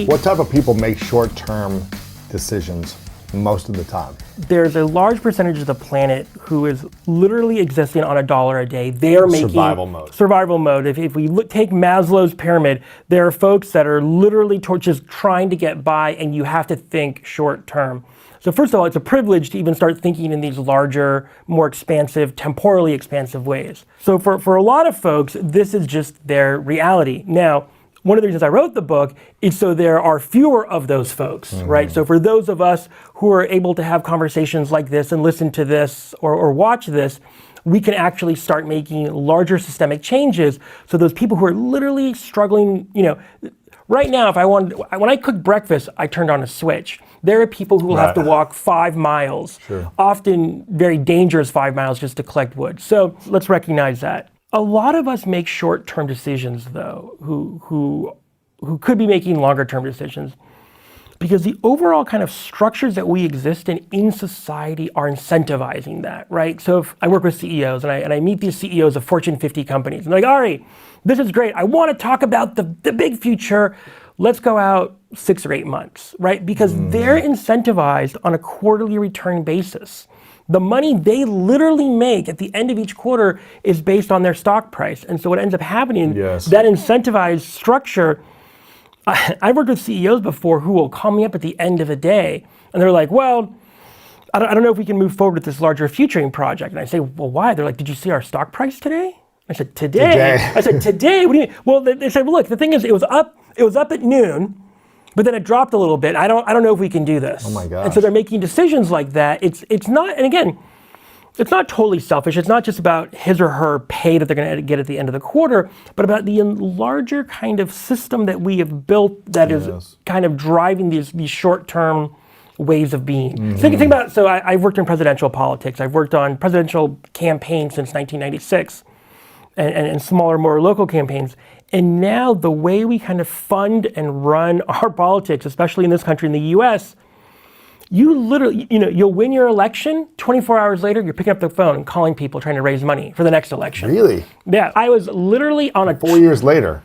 What type of people make short-term decisions most of the time? There's a large percentage of the planet who is literally existing on $1 a day. They're making survival mode. Survival mode. If we take Maslow's pyramid, there are folks that are literally just trying to get by, and you have to think short term. So first of all, it's a privilege to even start thinking in these larger, more expansive, temporally expansive ways. So for a lot of folks, this is just their reality. Now, one of the reasons I wrote the book is so there are fewer of those folks, right? So for those of us who are able to have conversations like this and listen to this or watch this, we can actually start making larger systemic changes. So those people who are literally struggling, right now, when I cook breakfast, I turned on a switch. There are people who will have to walk 5 miles, often very dangerous 5 miles just to collect wood. So let's recognize that. A lot of us make short-term decisions, though, who could be making longer-term decisions, because the overall kind of structures that we exist in society are incentivizing that, right? So if I work with CEOs and I meet these CEOs of Fortune 50 companies, and they're like, Ari, this is great. I want to talk about the big future. Let's go out 6 or 8 months, right? Because they're incentivized on a quarterly return basis. The money they literally make at the end of each quarter is based on their stock price. And so what ends up happening, that incentivized structure, I've worked with CEOs before who will call me up at the end of a day, and they're like, well, I don't know if we can move forward with this larger futuring project. And I say, well, why? They're like, did you see our stock price today? I said, today? I said, today? What do you mean? Well, they said, well, look, the thing is, it was up at noon, but then it dropped a little bit. I don't know if we can do this. Oh my gosh. And so they're making decisions like that. It's not, and again, it's not totally selfish. It's not just about his or her pay that they're going to get at the end of the quarter, but about the larger kind of system that we have built that is kind of driving these short-term ways of being. Think about, so I've worked in presidential politics. I've worked on presidential campaigns since 1996 and smaller, more local campaigns. And now the way we kind of fund and run our politics, especially in this country, in the US, you literally, you'll win your election, 24 hours later, you're picking up the phone and calling people trying to raise money for the next election. Really? Yeah, I was literally on 4 years later.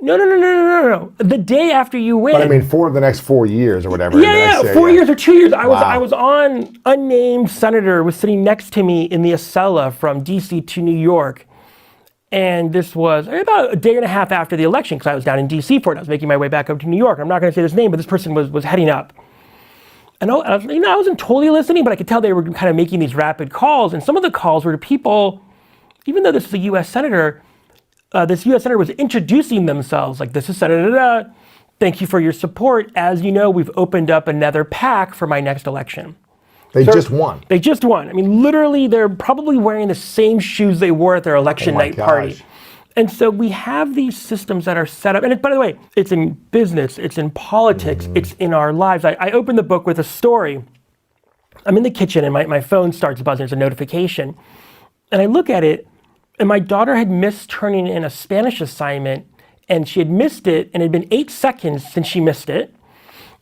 No. The day after you win. But I mean, for the next 4 years or whatever. Yeah, 4 years or 2 years. I was on, unnamed senator was sitting next to me in the Acela from DC to New York. And this was about a day and a half after the election, because I was down in DC for it. I was making my way back up to New York. I'm not going to say his name, but this person was heading up. And I wasn't totally listening, but I could tell they were kind of making these rapid calls. And some of the calls were to people, even though this is a U.S. senator, this U.S. senator was introducing themselves, like, this is Senator, thank you for your support. As you know, we've opened up another PAC for my next election. They just won. They just won. I mean, literally, they're probably wearing the same shoes they wore at their election night party. And so we have these systems that are set up. And by the way, it's in business, it's in politics, it's in our lives. I opened the book with a story. I'm in the kitchen and my phone starts buzzing. It's a notification. And I look at it, and my daughter had missed turning in a Spanish assignment, and she had missed it, and it had been 8 seconds since she missed it.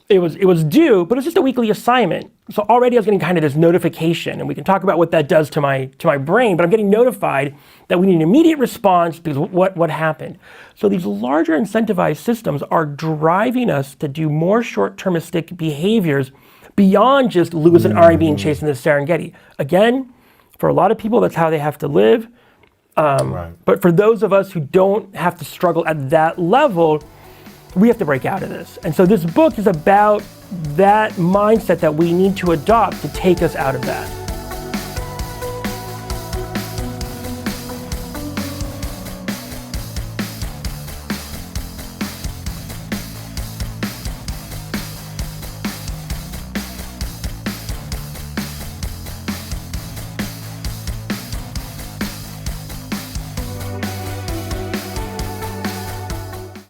It was due, but it was just a weekly assignment. So already I was getting kind of this notification, and we can talk about what that does to my brain, but I'm getting notified that we need an immediate response because what happened. So these larger incentivized systems are driving us to do more short-termistic behaviors beyond just Lewis and Ari being chased in the Serengeti. Again, for a lot of people, that's how they have to live. But for those of us who don't have to struggle at that level, we have to break out of this. And so this book is about that mindset that we need to adopt to take us out of that.